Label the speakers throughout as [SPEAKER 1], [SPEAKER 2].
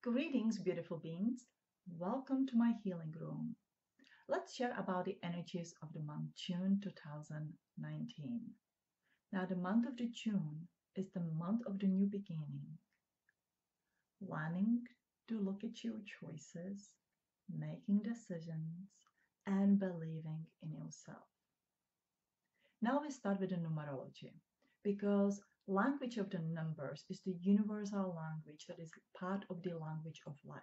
[SPEAKER 1] Greetings, beautiful beings. Welcome to my healing room. Let's share about the energies of the month June 2019. Now, the month of the June is the month of the new beginning, learning to look at your choices, making decisions, and believing in yourself. Now we start with the numerology because language of the numbers is the universal language that is part of the language of life.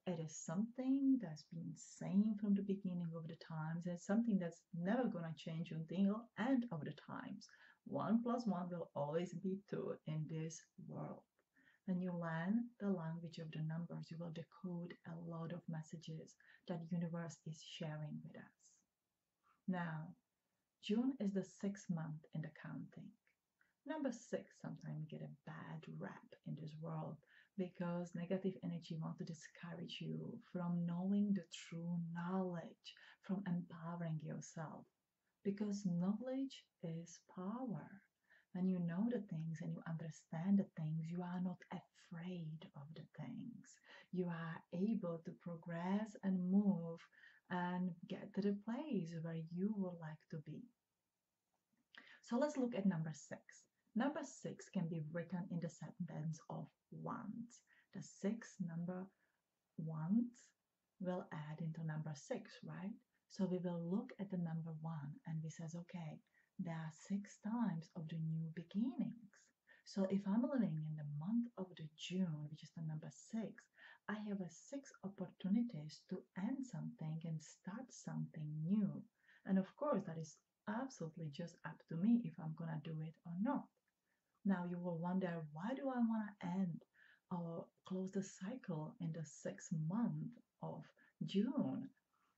[SPEAKER 1] It is something that's been same from the beginning of the times. It's something that's never gonna change until end of the times. 1 plus 1 will always be 2 in this world. When you learn the language of the numbers, you will decode a lot of messages that universe is sharing with us. Now, June is the 6th month in the counting. Number 6 sometimes get a bad rap in this world because negative energy want to discourage you from knowing the true knowledge, from empowering yourself. Because knowledge is power. When you know the things and you understand the things, you are not afraid of the things. You are able to progress and move and get to the place where you would like to be. So let's look at number 6. Number 6 can be written in the sentence of wands. The 6th number wands will add into number 6, right? So we will look at the number 1 and we says, okay, there are 6 times of the new beginnings. So if I'm living in the month of the June, which is the number 6, I have a 6 opportunities to end something and start something new. And of course, that is absolutely just up to me if I'm gonna do it or not. Now you will wonder, why do I want to end or close the cycle in the 6th month of June?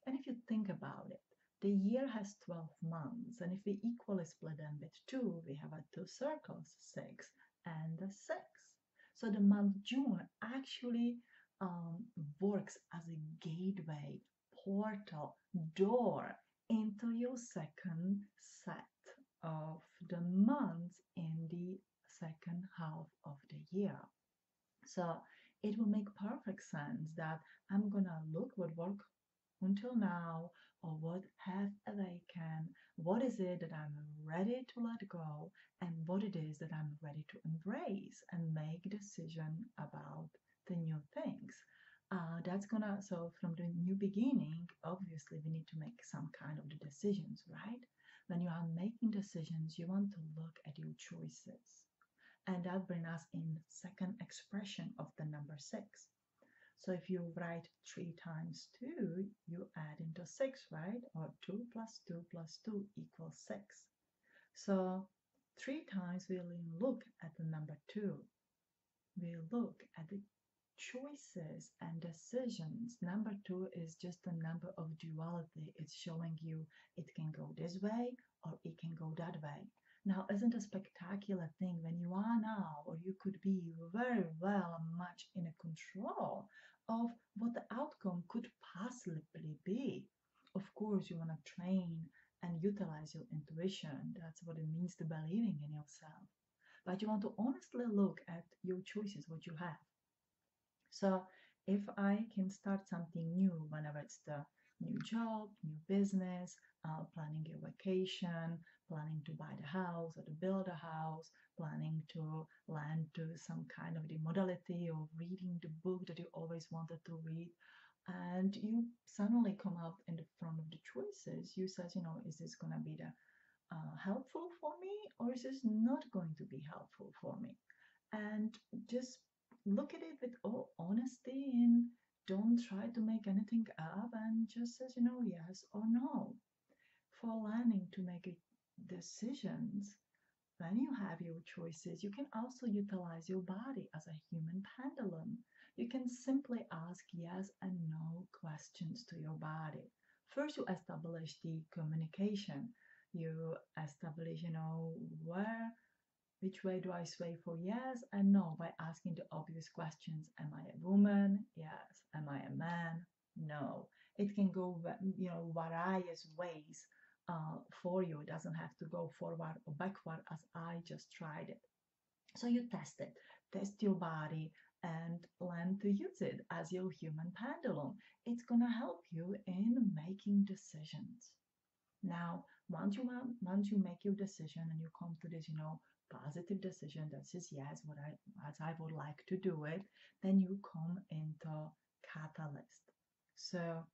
[SPEAKER 1] And if you think about it, the year has 12 months, and if we equally split them with 2, we have 2 circles, 6 and the 6. So the month June actually works as a gateway, portal, door into your second set of the months in the second half of the year. So it will make perfect sense that I'm gonna look what worked until now or what have awakened, what is it that I'm ready to let go, and what it is that I'm ready to embrace and make decision about the new things. That's gonna, so from the new beginning, obviously we need to make some kind of the decisions, right? When you are making decisions, you want to look at your choices. And that brings us in second expression of the number 6. So if you write 3 times 2, you add into 6, right? Or 2 plus 2 plus 2 equals 6. So 3 times we'll look at the number 2. We'll look at the choices and decisions. Number 2 is just a number of duality. It's showing you it can go this way or it can go that way. Now, isn't a spectacular thing when you are now, or you could be very well much in a control of what the outcome could possibly be? Of course, you want to train and utilize your intuition. That's what it means to believing in yourself. But you want to honestly look at your choices, what you have. So if I can start something new, whenever it's the new job, new business, planning a vacation, planning to buy the house or to build a house, planning to land to some kind of the modality of reading the book that you always wanted to read, and you suddenly come out in the front of the choices, you says, is this going to be the helpful for me, or is this not going to be helpful for me? And just look at it with all honesty and don't try to make anything up, and just says, yes or no. For learning to make decisions, when you have your choices, you can also utilize your body as a human pendulum. You can simply ask yes and no questions to your body. First, you establish the communication. You establish, which way do I sway for yes and no by asking the obvious questions. Am I a woman? Yes. Am I a man? No. It can go, various ways for you. It doesn't have to go forward or backward as I just tried it. So you test it, test your body and learn and to use it as your human pendulum. It's going to help you in making decisions. Now, once you make your decision and you come to this, positive decision that says yes, as I would like to do it, then you come into catalyst. So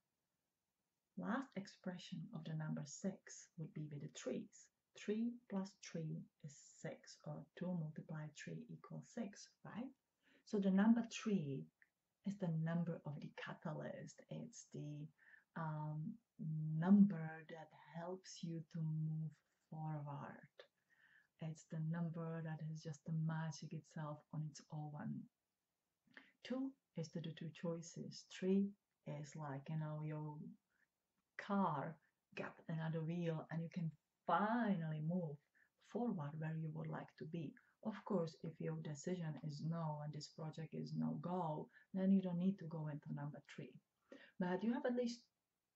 [SPEAKER 1] last expression of the number 6 would be with the threes. 3 plus 3 is 6, or 2 multiplied 3 equals 6, right? So the number 3 is the number of the catalyst. It's the number that helps you to move forward. It's the number that is just the magic itself on its own. 2 is to do 2 choices. 3 is like, your car got another wheel and you can finally move forward where you would like to be. Of course, if your decision is no and this project is no go, then you don't need to go into number 3. But you have at least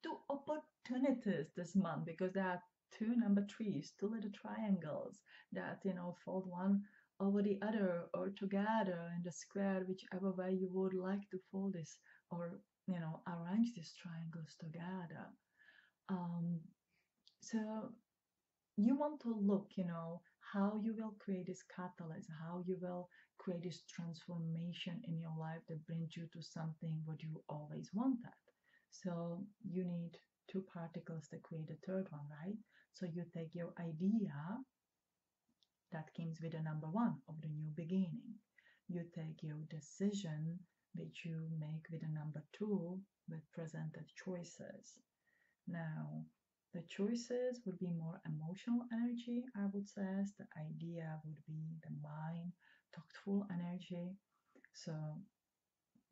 [SPEAKER 1] 2 opportunities this month, because there are 2 number 3s, 2 little triangles that, fold one over the other or together in the square, whichever way you would like to fold this, or, arrange these triangles together. So you want to look, how you will create this catalyst, how you will create this transformation in your life that brings you to something what you always wanted. So you need 2 particles to create a third one, right? So you take your idea that comes with the number 1 of the new beginning. You take your decision, which you make with the number 2 with presented choices. Now, the choices would be more emotional energy, I would say. The idea would be the mind, thoughtful energy. So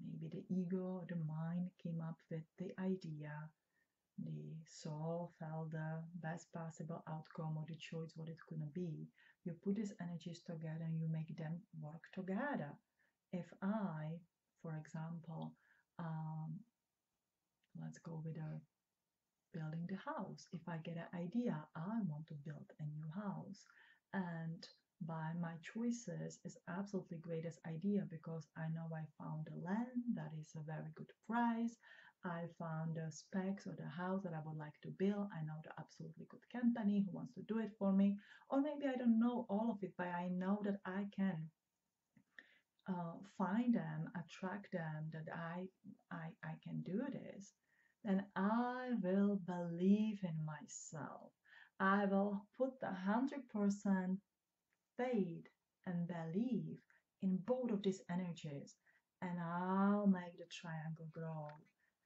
[SPEAKER 1] maybe the ego or the mind came up with the idea. The soul felt the best possible outcome or the choice what it's going to be. You put these energies together and you make them work together. If I, for example, let's go with building the house. If I get an idea, I want to build a new house. And by my choices is absolutely greatest idea, because I know I found the land that is a very good price. I found the specs of the house that I would like to build. I know the absolutely good company who wants to do it for me. Or maybe I don't know all of it, but I know that I can find them, attract them, that I can do this. Then I will believe in myself. I will put the 100% faith and believe in both of these energies, and I'll make the triangle grow.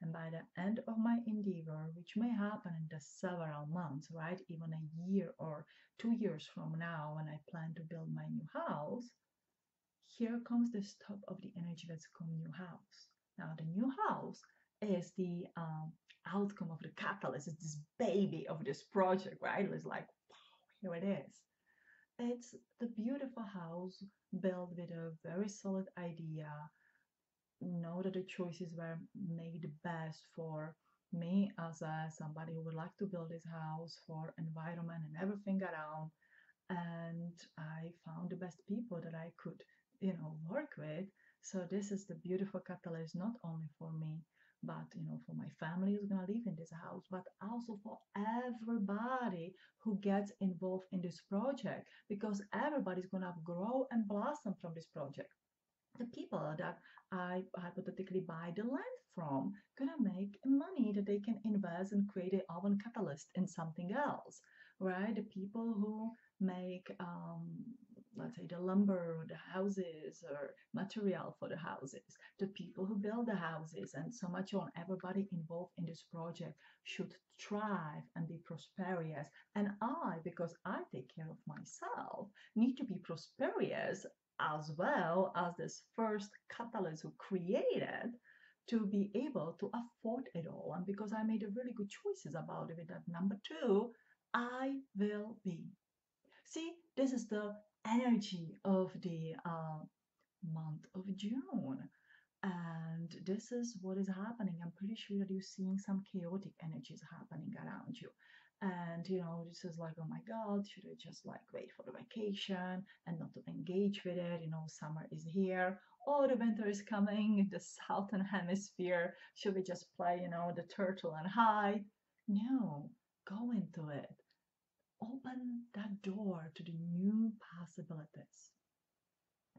[SPEAKER 1] And by the end of my endeavor, which may happen in the several months, right? Even a year or 2 years from now, when I plan to build my new house, here comes the stop of the energy that's called new house. Now, the new house is the outcome of the catalyst. It's this baby of this project, right? It's like, here it is. It's the beautiful house built with a very solid idea. Know that the choices were made best for me as somebody who would like to build this house, for environment and everything around. And I found the best people that I could, work with. So this is the beautiful catalyst, not only for me, but for my family who's gonna live in this house, but also for everybody who gets involved in this project, because everybody's gonna grow and blossom from this project. The people that I hypothetically buy the land from gonna make money that they can invest and create their own catalyst in something else, right? The people who make, let's say, the lumber, the houses, or material for the houses, the people who build the houses, and so much on. Everybody involved in this project should thrive and be prosperous. And I, because I take care of myself, need to be prosperous as well as this first catalyst who created, to be able to afford it all. And because I made a really good choices about it with that number 2, I will be. See, this is the energy of the month of June. And this is what is happening. I'm pretty sure that you're seeing some chaotic energies happening around you. And, this is like, oh my God, should I just like wait for the vacation and not to engage with it? Summer is here. oh, the winter is coming, the southern hemisphere, should we just play, the turtle and hide? No, go into it. Open that door to the new possibilities.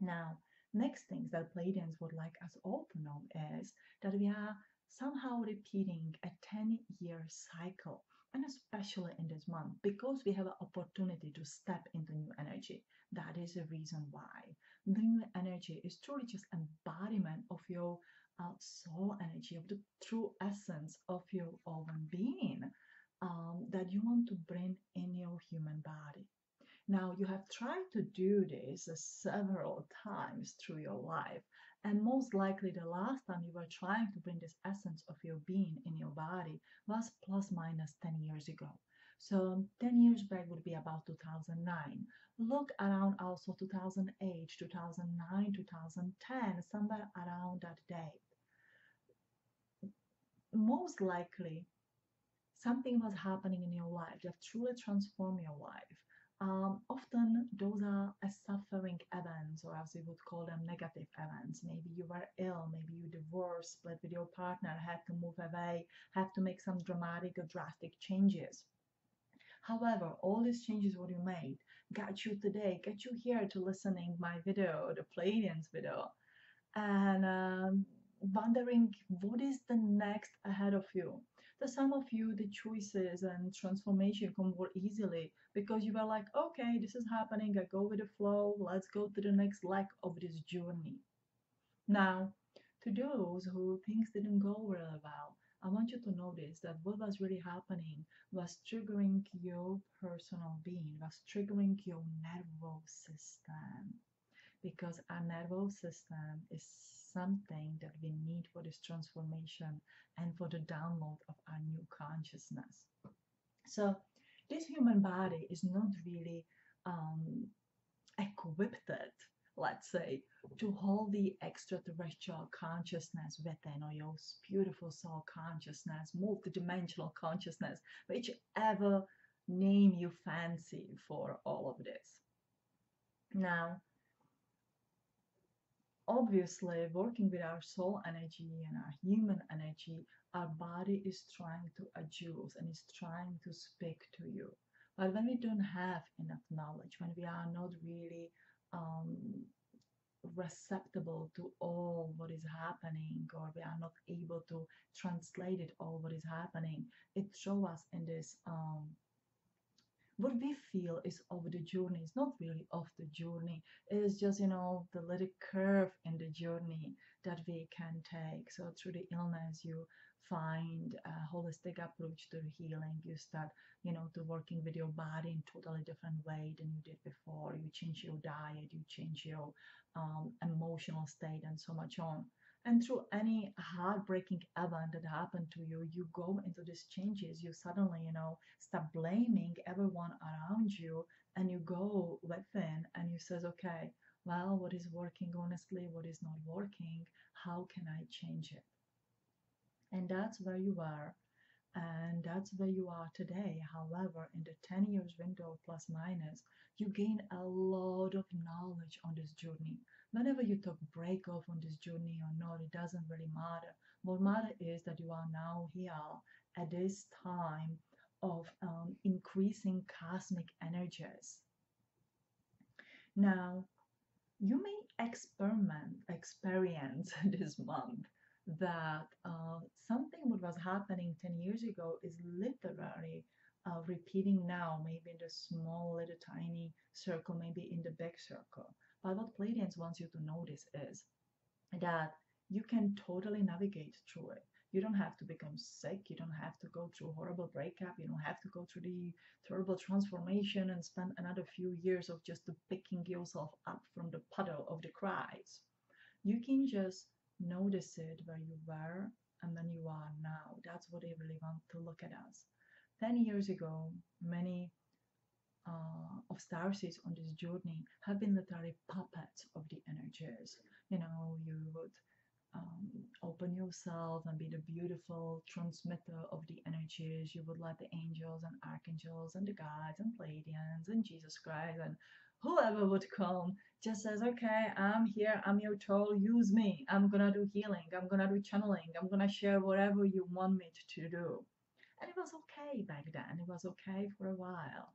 [SPEAKER 1] Now, next things that Pleiadians would like us all to know is that we are somehow repeating a 10-year cycle, and especially in this month, because we have an opportunity to step into new energy. That is the reason why. The new energy is truly just embodiment of your soul energy, of the true essence of your own being that you want to bring in your human body. Now, you have tried to do this several times through your life, and most likely the last time you were trying to bring this essence of your being in your body was plus minus 10 years ago. So 10 years back would be about 2009. Look around also 2008, 2009, 2010, somewhere around that date. Most likely, something was happening in your life that truly transformed your life. Often those are a suffering events, or as we would call them, negative events. Maybe you were ill, maybe you divorced, split with your partner, had to move away, had to make some dramatic or drastic changes. However, all these changes what you made got you today, got you here to listening my video, the Pleiadians video, and wondering what is the next ahead of you. For some of you, the choices and transformation come more easily because you are like, okay, this is happening, I go with the flow, let's go to the next leg of this journey. Now, to those who things didn't go really well, I want you to notice that what was really happening was triggering your personal being, was triggering your nervous system, because our nervous system is something that we need for this transformation and for the download of our new consciousness. So this human body is not really equipped, let's say, to hold the extraterrestrial consciousness within, or your beautiful soul consciousness, multidimensional consciousness, whichever name you fancy for all of this. Now, obviously, working with our soul energy and our human energy, our body is trying to adjust and is trying to speak to you. But when we don't have enough knowledge, when we are not really receptible to all what is happening, or we are not able to translate it all what is happening, it shows us in this what we feel is of the journey is not really of the journey. It is just, the little curve in the journey that we can take. So through the illness, you find a holistic approach to healing. You start, to working with your body in totally different way than you did before. You change your diet, you change your emotional state, and so much on. And through any heartbreaking event that happened to you, you go into these changes. You suddenly, stop blaming everyone around you, and you go within and you says, okay, well, what is working honestly, what is not working, how can I change it? And that's where you are. And that's where you are today. However, in the 10 years window plus minus, you gain a lot of knowledge on this journey. Whenever you took break off on this journey or not, it doesn't really matter. What matters is that you are now here at this time of increasing cosmic energies. Now, you may experience this month that something what was happening 10 years ago is literally repeating now, maybe in the small little tiny circle, maybe in the big circle. But what Pleiadians wants you to notice is that you can totally navigate through it. You don't have to become sick. You don't have to go through a horrible breakup. You don't have to go through the terrible transformation and spend another few years of just picking yourself up from the puddle of the cries. You can just notice it where you were and then you are now. That's what they really want to look at us. 10 years ago, many of starseeds on this journey have been literally puppets of the energies. You would open yourself and be the beautiful transmitter of the energies. You would let the angels and archangels and the guides and Pleiadians and Jesus Christ and whoever would come just says, okay, I'm here, I'm your tool, use me. I'm gonna do healing, I'm gonna do channeling, I'm gonna share whatever you want me to do. And it was okay back then. It was okay for a while.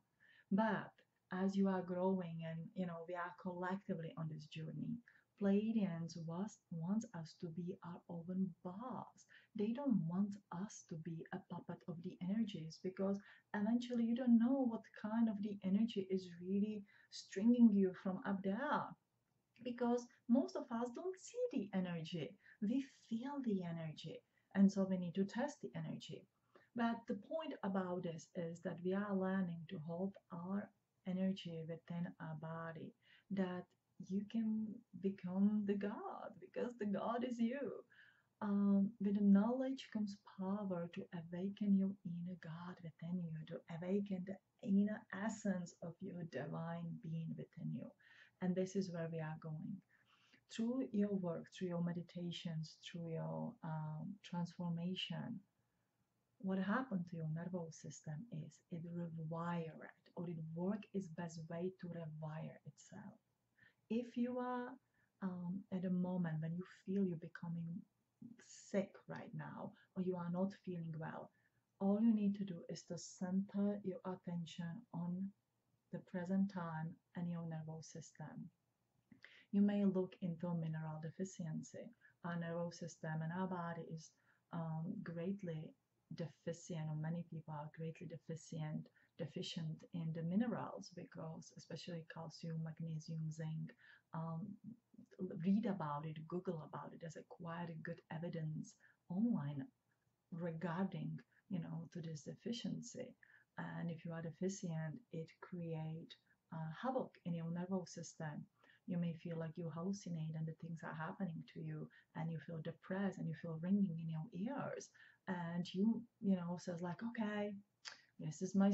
[SPEAKER 1] But as you are growing and we are collectively on this journey, Pleiadians want us to be our own boss. They don't want us to be a puppet of the energies, because eventually you don't know what kind of the energy is really stringing you from up there, because most of us don't see the energy. We feel the energy. And so we need to test the energy. But the point about this is that we are learning to hold our energy within our body, that you can become the God, because the God is you. With the knowledge comes power to awaken your inner God within you, to awaken the inner essence of your divine being within you. And this is where we are going. Through your work, through your meditations, through your transformation, what happened to your nervous system is it rewired, or it work its best way to rewire itself. If you are at a moment when you feel you're becoming sick right now, or you are not feeling well, all you need to do is to center your attention on the present time and your nervous system. You may look into mineral deficiency. Our nervous system and our body is greatly deficient, or many people are greatly deficient in the minerals, because especially calcium, magnesium, zinc. Um, Read about it, Google about it. There's a quite a good evidence online regarding to this deficiency. And if you are deficient, it creates havoc in your nervous system. You may feel like you hallucinate and the things are happening to you, and you feel depressed and you feel ringing in your ears, and says like, okay, this is my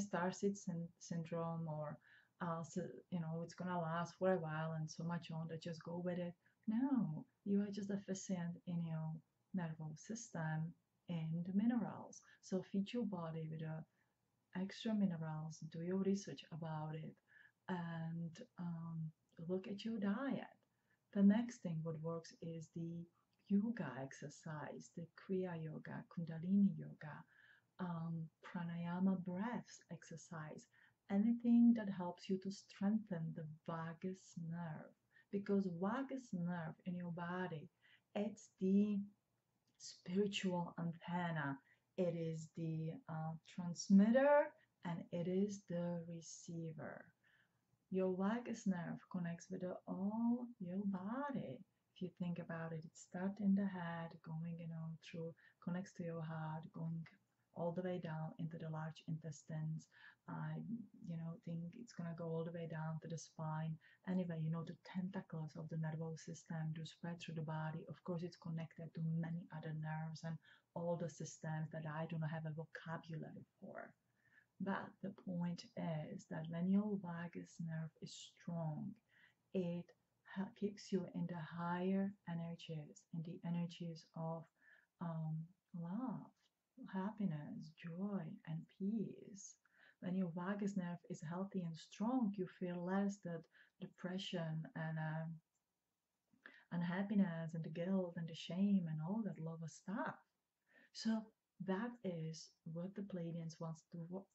[SPEAKER 1] syndrome, or so, it's gonna last for a while and so much on that, just go with it. No, you are just deficient in your nervous system and minerals. So feed your body with extra minerals, do your research about it, and look at your diet. The next thing what works is the yoga exercise, the Kriya yoga, Kundalini yoga, pranayama breaths exercise, anything that helps you to strengthen the vagus nerve, because vagus nerve in your body, it's the spiritual antenna. It is the transmitter and it is the receiver. Your vagus nerve connects with all your body. If you think about it, it starts in the head, going, through, connects to your heart, going all the way down into the large intestines. I, think it's gonna go all the way down to the spine. Anyway, the tentacles of the nervous system do spread through the body. Of course, it's connected to many other nerves and all the systems that I don't have a vocabulary for. But the point is that when your vagus nerve is strong, it keeps you in the higher energies, in the energies of love, happiness, joy, and peace. When your vagus nerve is healthy and strong, you feel less that depression and unhappiness and the guilt and the shame and all that love stuff. So that is what the Pleiadians want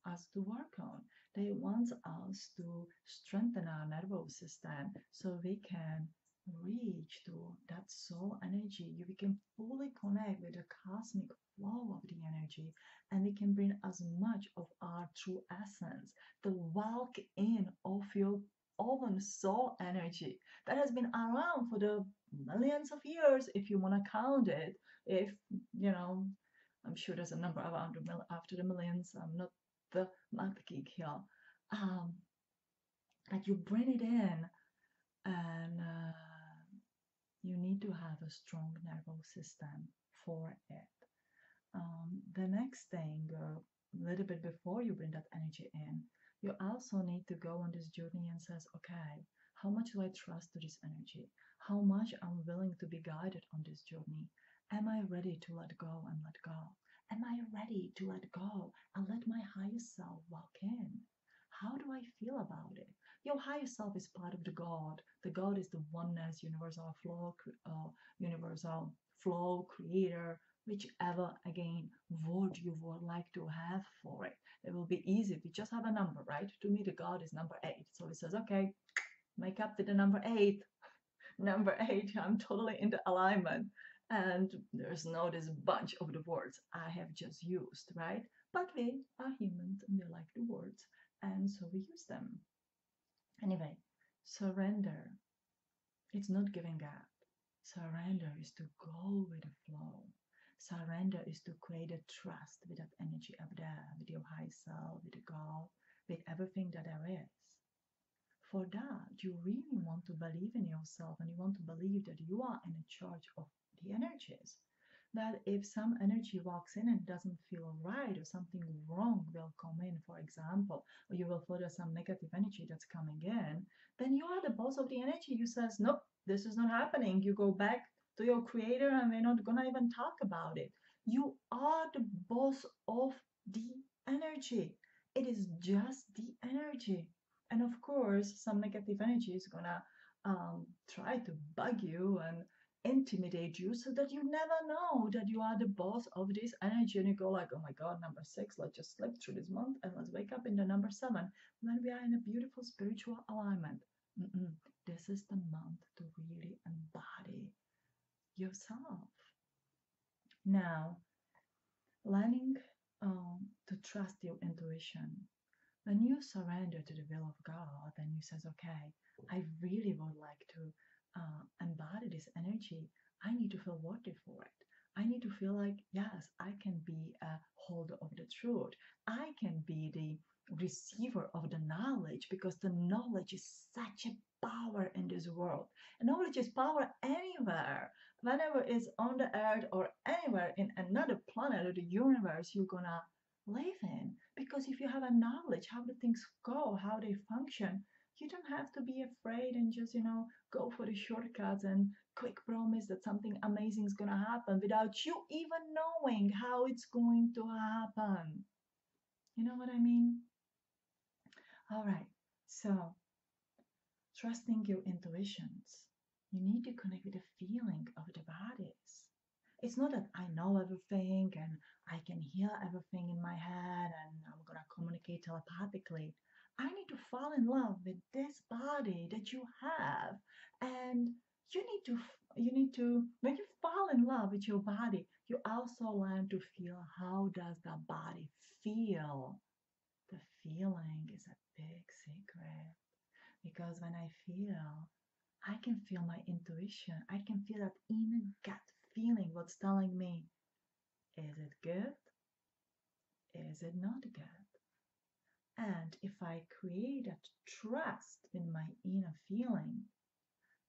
[SPEAKER 1] us to work on. They want us to strengthen our nervous system so we can reach to that soul energy. We can fully connect with the cosmic flow of the energy, and we can bring as much of our true essence, the walk in of your own soul energy that has been around for the millions of years, if you want to count it. If I'm sure there's a number around after the millions. I'm not the math geek here. But you bring it in, and you need to have a strong nervous system for it. The next thing, a little bit before you bring that energy in, you also need to go on this journey and says, okay, how much do I trust to this energy? How much I'm willing to be guided on this journey? Am I ready to let go and let go? Am I ready to let go and let my higher self walk in? How do I feel about it? Your higher self is part of the God. The God is the oneness, universal flow, creator, whichever again word you would like to have for it. It will be easy if you just have a number, right? To me, the God is number 8. So it says, okay, make up with the number 8. Number 8, I'm totally into alignment. And there's no this bunch of the words I have just used, right? But we are humans and we like the words, and so we use them. Anyway, surrender. It's not giving up. Surrender is to go with the flow. Surrender is to create a trust with that energy up there, with your high self, with the God, with everything that there is. For that, you really want to believe in yourself and you want to believe that you are in charge of the energies. That if some energy walks in and doesn't feel right or something wrong will come in, for example, or you will feel there's some negative energy that's coming in, then you are the boss of the energy. You says, nope, this is not happening. You go back to your creator and we're not gonna even talk about it. You are the boss of the energy. It is just the energy. And of course, some negative energy is gonna try to bug you and intimidate you so that you never know that you are the boss of this energy and you go like, oh my god, number 6, let's just slip through this month and let's wake up in the number 7 when we are in a beautiful spiritual alignment. This is the month to really embody yourself. Now, learning to trust your intuition. When you surrender to the will of God and you says, okay, I really would like to embody this energy, I need to feel worthy for it. I need to feel like, yes, I can be a holder of the truth. I can be the receiver of the knowledge because the knowledge is such a power in this world. And knowledge is power anywhere. Whenever it's on the earth or anywhere in another planet or the universe you're gonna live in. Because if you have a knowledge how the things go, how they function, you don't have to be afraid and just, go for the shortcuts and quick promise that something amazing is going to happen without you even knowing how it's going to happen. You know what I mean? All right. So, trusting your intuitions. You need to connect with the feeling of the bodies. It's not that I know everything and I can hear everything in my head and I'm going to communicate telepathically. I need to fall in love with this body that you have. And you need to when you fall in love with your body, you also learn to feel how does the body feel. The feeling is a big secret because when I feel, I can feel my intuition. I can feel that inner gut feeling what's telling me, is it good? Is it not good? And if I create that trust in my inner feeling,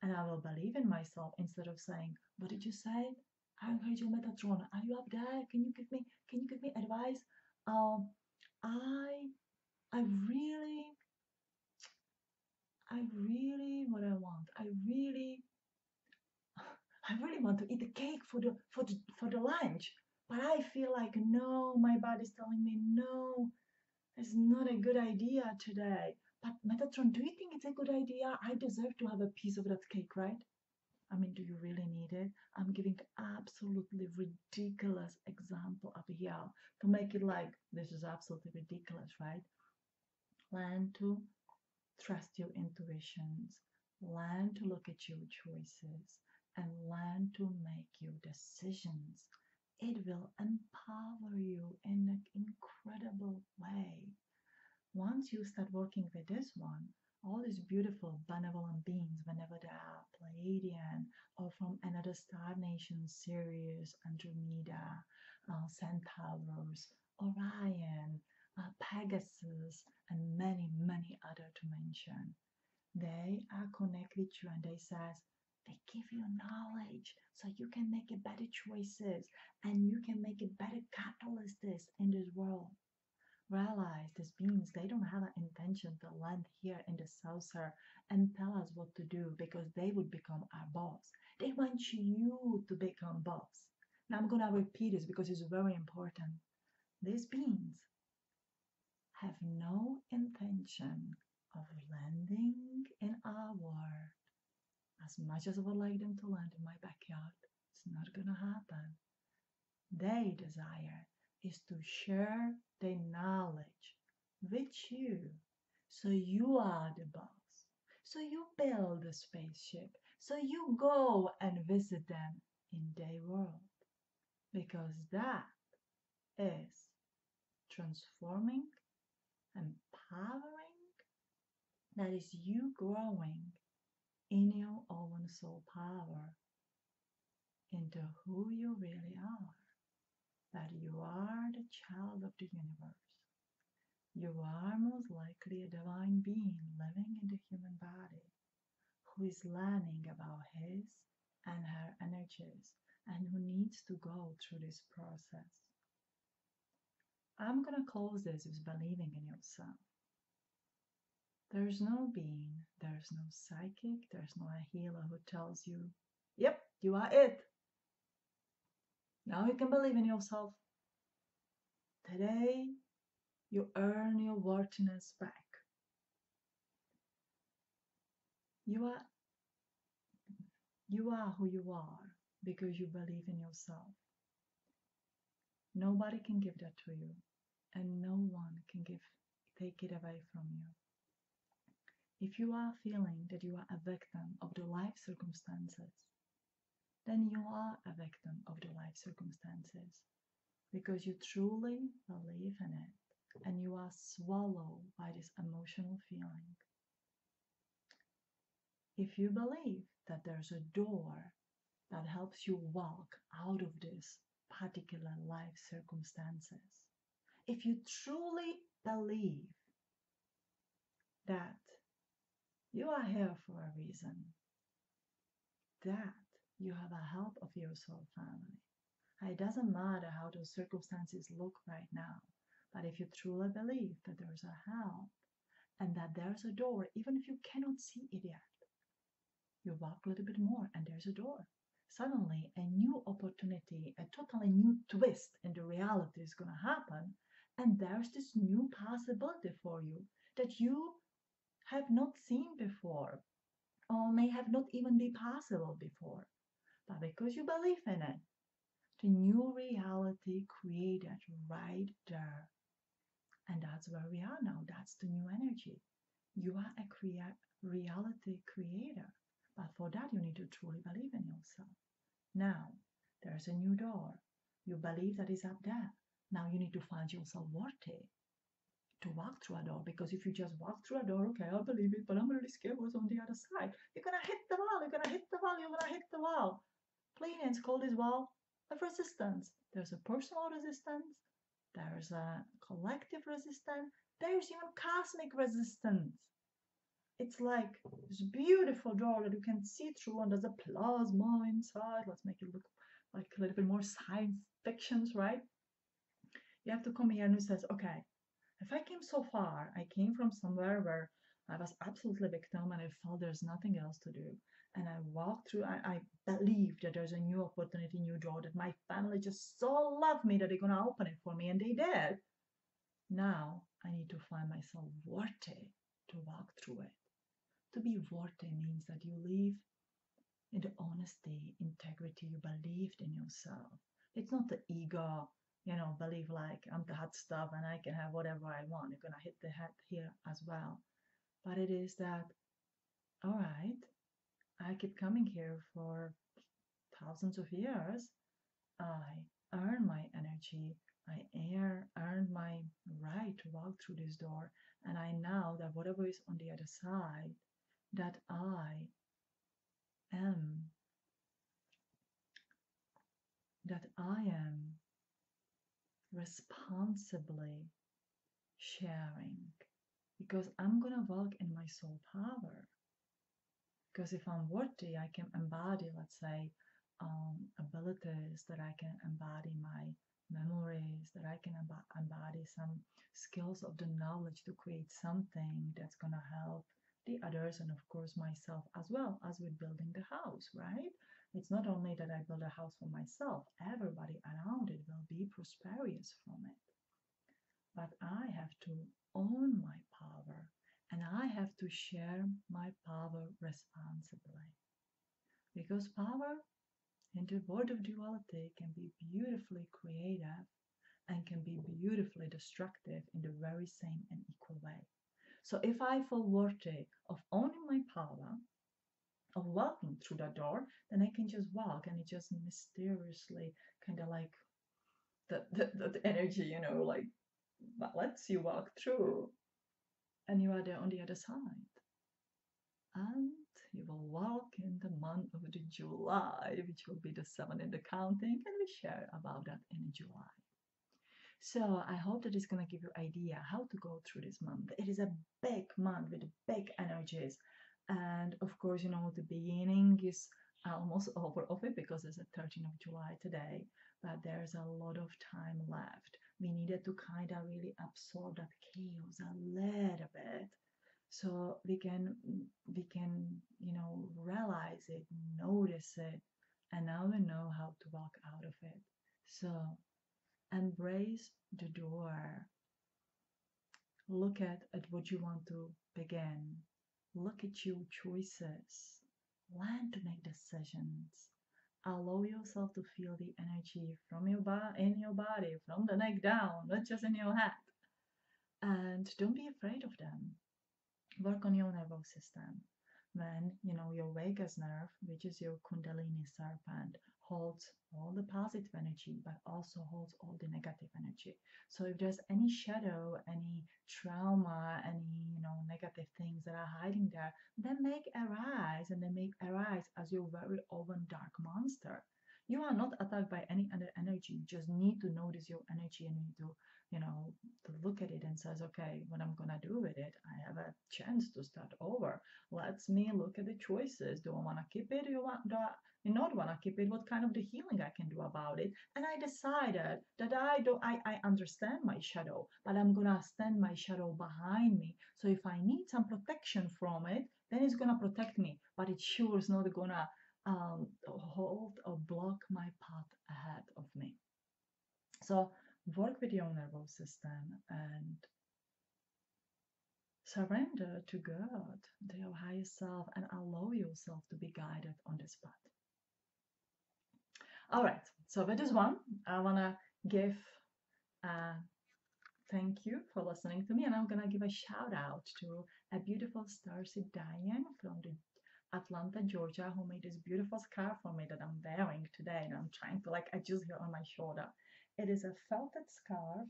[SPEAKER 1] and I will believe in myself instead of saying, what did you say? I heard you, Metatron. Are you up there? Can you give me advice? Um, I I really what I want. I really want to eat the cake for the lunch. But I feel like no, my body's telling me no, it's not a good idea today. But Metatron, do you think it's a good idea? I deserve to have a piece of that cake, right? I mean, do you really need it? I'm giving absolutely ridiculous example up here to make it like this is absolutely ridiculous, right? Learn to trust your intuitions, learn to look at your choices, and learn to make your decisions. It will empower you in an incredible way. Once you start working with this one, all these beautiful benevolent beings, whenever they are Pleiadian or from another star nation, Sirius, Andromeda, Centaurus, Orion, Pegasus, and many, many other to mention, they are connect with you and they give you knowledge so you can make a better choices and you can make a better catalysts in this world. Realize these beings, they don't have an intention to land here in the saucer and tell us what to do because they would become our boss. They want you to become boss. Now I'm going to repeat this because it's very important. These beings have no intention of landing in our world. As much as I would like them to land in my backyard, it's not going to happen. Their desire is to share their knowledge with you. So you are the boss. So you build a spaceship. So you go and visit them in their world. Because that is transforming, empowering, that is you growing in your own soul power into who you really are. That you are the child of the universe. You are most likely a divine being living in the human body who is learning about his and her energies and who needs to go through this process. I'm going to close this with believing in yourself. There's no being, there's no psychic, there's no healer who tells you, yep, you are it. Now you can believe in yourself. Today, you earn your worthiness back. You are who you are because you believe in yourself. Nobody can give that to you, and no one can take it away from you. If you are feeling that you are a victim of the life circumstances, then you are a victim of the life circumstances because you truly believe in it and you are swallowed by this emotional feeling. If you believe that there's a door that helps you walk out of this particular life circumstances, if you truly believe that you are here for a reason, that you have a help of your soul family. It doesn't matter how those circumstances look right now, but if you truly believe that there's a help and that there's a door, even if you cannot see it yet, you walk a little bit more and there's a door. Suddenly, a new opportunity, a totally new twist in the reality is going to happen, and there's this new possibility for you that you have not seen before, or may have not even been possible before. But because you believe in it, the new reality created right there. And that's where we are now. That's the new energy. You are a reality creator. But for that, you need to truly believe in yourself. Now, there's a new door. You believe that is up there. Now you need to find yourself worthy to walk through a door, because if you just walk through a door, okay, I believe it, but I'm really scared what's on the other side. You're gonna hit the wall, you're gonna hit the wall, you're gonna hit the wall. Pleiadians call this wall of resistance. There's a personal resistance, there's a collective resistance, there's even cosmic resistance. It's like this beautiful door that you can see through, and there's a plasma inside. Let's make it look like a little bit more science fictions, right? You have to come here and you says, okay, if I came so far, I came from somewhere where I was absolutely victim and I felt there's nothing else to do. And I walked through, I believe that there's a new opportunity, new door, that my family just so love me that they're going to open it for me. And they did. Now I need to find myself worthy to walk through it. To be worthy means that you live in the honesty, integrity, you believed in yourself. It's not the ego, believe like I'm the hot stuff and I can have whatever I want. You're gonna hit the head here as well. But it is that, all right, I keep coming here for thousands of years. I earn my energy. I earned my right to walk through this door. And I know that whatever is on the other side, that I am responsibly sharing, because I'm gonna walk in my soul power. Because if I'm worthy, I can embody, let's say, abilities, that I can embody my memories, that I can embody some skills of the knowledge to create something that's gonna help the others and of course myself as well, as with building the house, right? It's not only that I build a house for myself, everybody around it will be prosperous from it. But I have to own my power, and I have to share my power responsibly. Because power in the world of duality can be beautifully creative and can be beautifully destructive in the very same and equal way. So if I feel worthy of owning my power, of walking through that door, then I can just walk and it just mysteriously kind of like the energy, like lets you walk through and you are there on the other side. And you will walk in the month of the July, which will be the 7 in the counting, and we share about that in July. So I hope that is going to give you idea how to go through this month. It is a big month with big energies. And of course, the beginning is almost over of it because it's the 13th of July today, but there's a lot of time left. We needed to kind of really absorb that chaos a little bit so we can realize it, notice it, and now we know how to walk out of it. So embrace the door. Look at what you want to begin. Look at your choices. Learn to make decisions. Allow yourself to feel the energy from in your body, from the neck down, not just in your head. And don't be afraid of them. Work on your nervous system. When your vagus nerve, which is your kundalini serpent, holds all the positive energy but also holds all the negative energy. So if there's any shadow, any trauma, any negative things that are hiding there, then make arise, and they make arise as your very own dark monster. You are not attacked by any other energy. You just need to notice your energy and need to look at it and says, okay, what I'm gonna do with it, I have a chance to start over. Let's me look at the choices. Do I want to keep it? Do I not want to keep it? What kind of the healing I can do about it? And I decided that I understand my shadow, but I'm gonna stand my shadow behind me. So if I need some protection from it, then it's gonna protect me, but it sure is not gonna hold or block my path ahead of me. So work with your nervous system and surrender to God, to your higher self, and allow yourself to be guided on this path. All right, so with this one, I want to give a thank you for listening to me, and I'm going to give a shout out to a beautiful starseed Diane from the Atlanta, Georgia, who made this beautiful scarf for me that I'm wearing today, and I'm trying to adjust here on my shoulder. It is a felted scarf.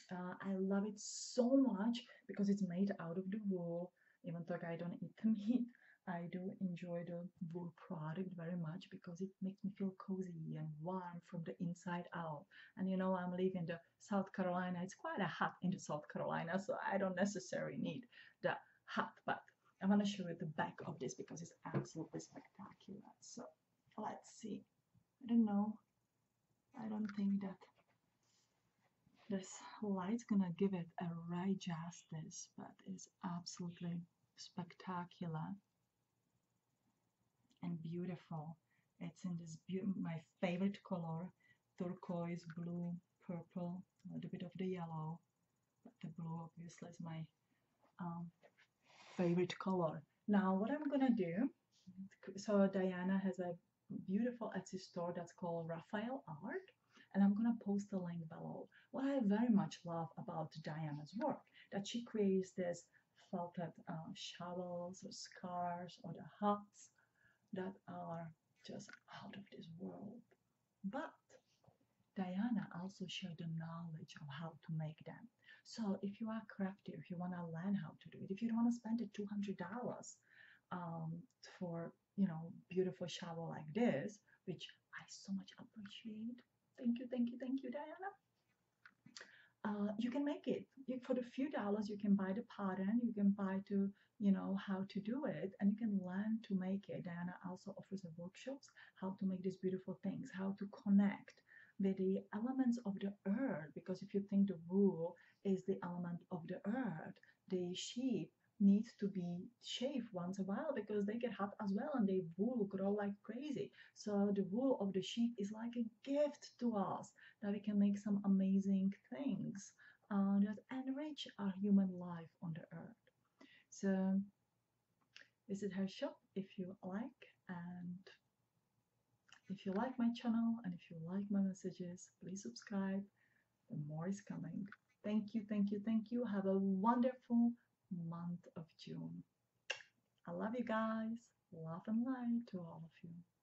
[SPEAKER 1] I love it so much because it's made out of the wool. Even though I don't eat the meat, I do enjoy the wool product very much because it makes me feel cozy and warm from the inside out. And I'm living in the South Carolina. It's quite a hot in the South Carolina, so I don't necessarily need the hot, but I want to show you the back of this because it's absolutely spectacular. So let's see. I don't know. I don't think that this light's gonna give it a right justice, but it's absolutely spectacular and beautiful. It's in this my favorite color, turquoise, blue, purple, a little bit of the yellow, but the blue obviously is my favorite color. Now what I'm gonna do, so Diana has a beautiful Etsy store that's called Rafael Art, and I'm gonna post the link below. What I very much love about Diana's work, that she creates this felted shovels or scarves or the hats that are just out of this world. But Diana also shared the knowledge of how to make them. So if you are crafty, if you want to learn how to do it, if you don't want to spend the $200 for beautiful shower like this, which I so much appreciate. Thank you, thank you, thank you, Diana. You can make it. For the few dollars, you can buy the pattern. You can buy to how to do it, and you can learn to make it. Diana also offers a workshops how to make these beautiful things, how to connect with the elements of the earth. Because if you think the wool is the element of the earth, the sheep needs to be shaved once a while because they get hot as well and their wool grow like crazy. So the wool of the sheep is like a gift to us that we can make some amazing things that enrich our human life on the earth. So visit her shop if you like, and if you like my channel and if you like my messages, please subscribe. The more is coming. Thank you, thank you, thank you. Have a wonderful month of June. I love you guys. Love and light to all of you.